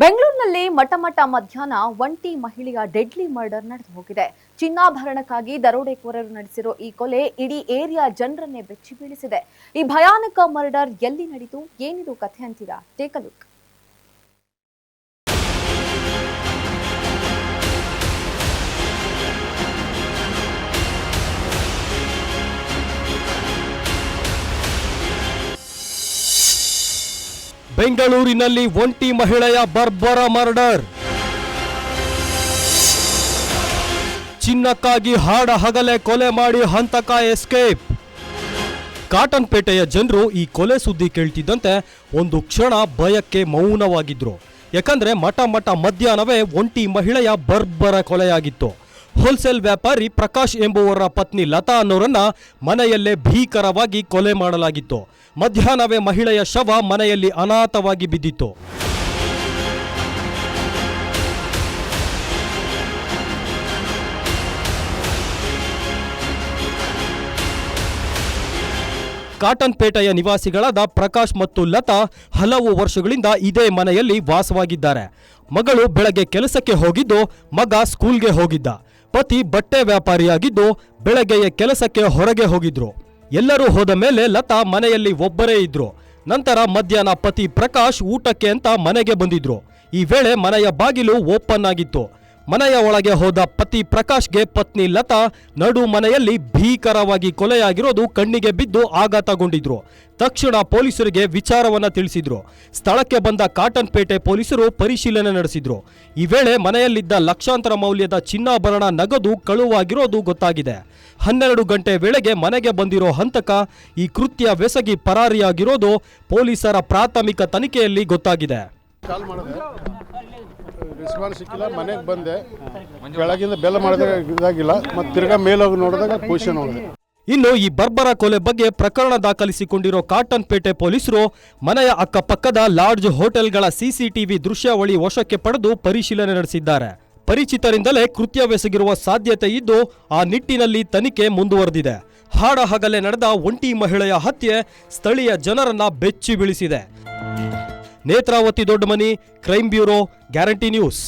ಬೆಂಗಳೂರಿನಲ್ಲಿ ಮಠ ಮಧ್ಯಾಹ್ನ ಒಂಟಿ ಮಹಿಳೆಯ ಡೆಡ್ಲಿ ಮರ್ಡರ್ ನಡೆದು ಹೋಗಿದೆ. ಚಿನ್ನಾಭರಣಕ್ಕಾಗಿ ದರೋಡೆಕೋರರು ನಡೆಸಿರೋ ಈ ಕೊಲೆ ಇಡೀ ಏರಿಯಾ ಜನರನ್ನೇ ಬೆಚ್ಚಿ ಬೀಳಿಸಿದೆ. ಈ ಭಯಾನಕ ಮರ್ಡರ್ ಎಲ್ಲಿ ನಡೆಯಿತು, ಏನಿದು ಕಥೆ ಅಂತೀರಾ? Take a look. ಬೆಂಗಳೂರಿನಲ್ಲಿ ಒಂಟಿ ಮಹಿಳೆಯ ಬರ್ಬರ ಮರ್ಡರ್. ಚಿನ್ನಕ್ಕಾಗಿ ಹಾಡ ಹಗಲೇ ಕೊಲೆ ಮಾಡಿ ಹಂತಕ ಎಸ್ಕೇಪ್. ಕಾಟನ್ ಪೇಟೆಯ ಜನರು ಈ ಕೊಲೆ ಸುದ್ದಿ ಕೇಳ್ತಿದ್ದಂತೆ ಒಂದು ಕ್ಷಣ ಭಯಕ್ಕೆ ಮೌನವಾಗಿದ್ರು. ಯಾಕಂದ್ರೆ ಮಠ ಮಧ್ಯಾಹ್ನವೇ ಒಂಟಿ ಮಹಿಳೆಯ ಬರ್ಬರ ಕೊಲೆಯಾಗಿತ್ತು. ಹೋಲ್ಸೇಲ್ ವ್ಯಾಪಾರಿ ಪ್ರಕಾಶ್ ಎಂಬುವರ ಪತ್ನಿ ಲತಾ ಅನ್ನೋರನ್ನ ಮನೆಯಲ್ಲೇ ಭೀಕರವಾಗಿ ಕೊಲೆ ಮಾಡಲಾಗಿತ್ತು. ಮಧ್ಯಾಹ್ನವೇ ಮಹಿಳೆಯ ಶವ ಮನೆಯಲ್ಲಿ ಅನಾಥವಾಗಿ ಬಿದ್ದಿತ್ತು. ಕಾಟನ್ ಪೇಟೆಯ ನಿವಾಸಿಗಳಾದ ಪ್ರಕಾಶ್ ಮತ್ತು ಲತಾ ಹಲವು ವರ್ಷಗಳಿಂದ ಇದೇ ಮನೆಯಲ್ಲಿ ವಾಸವಾಗಿದ್ದಾರೆ. ಮಗಳು ಬೆಳಗ್ಗೆ ಕೆಲಸಕ್ಕೆ ಹೋಗಿದ್ದು, ಮಗ ಸ್ಕೂಲ್ಗೆ ಹೋಗಿದ್ದ. ಪತಿ ಬಟ್ಟೆ ವ್ಯಾಪಾರಿಯಾಗಿದ್ದು ಬೆಳಗ್ಗೆಯ ಕೆಲಸಕ್ಕೆ ಹೊರಗೆ ಹೋಗಿದ್ರು. ಎಲ್ಲರೂ ಹೋದ ಮೇಲೆ ಲತಾ ಮನೆಯಲ್ಲಿ ಒಬ್ಬರೇ ಇದ್ರು. ನಂತರ ಮಧ್ಯಾಹ್ನ ಪತಿ ಪ್ರಕಾಶ್ ಊಟಕ್ಕೆ ಅಂತ ಮನೆಗೆ ಬಂದಿದ್ರು. ಈ ವೇಳೆ ಮನೆಯ ಬಾಗಿಲು ಓಪನ್ ಆಗಿತ್ತು. ಮನೆಯ ಒಳಗೆ ಹೋದ ಪತಿ ಪ್ರಕಾಶ್ಗೆ ಪತ್ನಿ ಲತಾ ನಡು ಮನೆಯಲ್ಲಿ ಭೀಕರವಾಗಿ ಕೊಲೆಯಾಗಿರೋದು ಕಣ್ಣಿಗೆ ಬಿದ್ದು ಆಘಾತಗೊಂಡಿದ್ರು. ತಕ್ಷಣ ಪೊಲೀಸರಿಗೆ ವಿಚಾರವನ್ನ ತಿಳಿಸಿದ್ರು. ಸ್ಥಳಕ್ಕೆ ಬಂದ ಕಾಟನ್ ಪೇಟೆ ಪೊಲೀಸರು ಪರಿಶೀಲನೆ ನಡೆಸಿದ್ರು. ಈ ವೇಳೆ ಮನೆಯಲ್ಲಿದ್ದ ಲಕ್ಷಾಂತರ ಮೌಲ್ಯದ ಚಿನ್ನಾಭರಣ, ನಗದು ಕಳುವಾಗಿರೋದು ಗೊತ್ತಾಗಿದೆ. 12 ಗಂಟೆ ವೇಳೆಗೆ ಮನೆಗೆ ಬಂದಿರೋ ಹಂತಕ ಈ ಕೃತ್ಯವೆಸಗಿ ಪರಾರಿಯಾಗಿರೋದು ಪೊಲೀಸರ ಪ್ರಾಥಮಿಕ ತನಿಖೆಯಲ್ಲಿ ಗೊತ್ತಾಗಿದೆ. ರೆಸ್ಪಾನ್ಸ್ ಸಿಕ್ಕಿಲ್ಲ. ಮನೆಗೆ ಬಂದೆ, ಬೆಳಗಿಂದ ಬೆಲ್ಲ ಮಾಡಿದಾಗ ಇದಾಗಿಲ್ಲ, ಮತ್ತೆ ತಿರ್ಗಾ ಮೇಲೋಗಿ ನೋಡಿದಾಗ ಪೊಸಿಷನ್ ಹೋಗಿದೆ. ಇನ್ನು ಈ ಬರ್ಬರ ಕೊಲೆ ಬಗ್ಗೆ ಪ್ರಕರಣ ದಾಖಲಿಸಿಕೊಂಡಿರೋ ಕಾಟನ್ ಪೇಟೆ ಪೊಲೀಸರು ಮನೆಯ ಅಕ್ಕಪಕ್ಕದ ಲಾಡ್ಜ್ ಹೋಟೆಲ್ಗಳ ಸಿಸಿಟಿವಿ ದೃಶ್ಯಾವಳಿ ವಶಕ್ಕೆ ಪಡೆದು ಪರಿಶೀಲನೆ ನಡೆಸಿದ್ದಾರೆ. ಪರಿಚಿತರಿಂದಲೇ ಕೃತ್ಯವೆಸಗಿರುವ ಸಾಧ್ಯತೆ ಇದ್ದು ಆ ನಿಟ್ಟಿನಲ್ಲಿ ತನಿಖೆ ಮುಂದುವರೆದಿದೆ. ಹಾಡ ಹಗಲೇ ನಡೆದ ಒಂಟಿ ಮಹಿಳೆಯ ಹತ್ಯೆ ಸ್ಥಳೀಯ ಜನರನ್ನ ಬೆಚ್ಚಿ ಬೀಳಿಸಿದೆ. Netravati Doddamani, crime bureau, guarantee news.